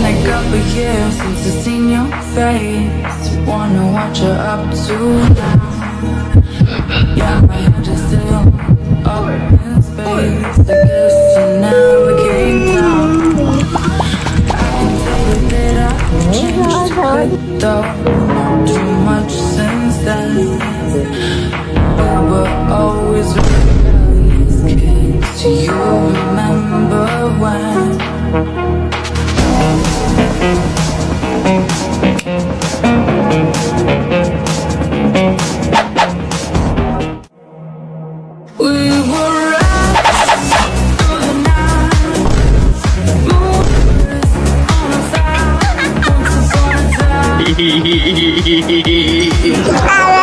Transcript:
like up a year since I've seen your face. Wanna what you're up to now. Yeah, my head is still up in space. I guess you never came down. I can tell you that I've changed a bit though. Not too much since then. We were always rebellious kids. Do you remember when? We were riding through the night, moonless on a fire, once upon a time.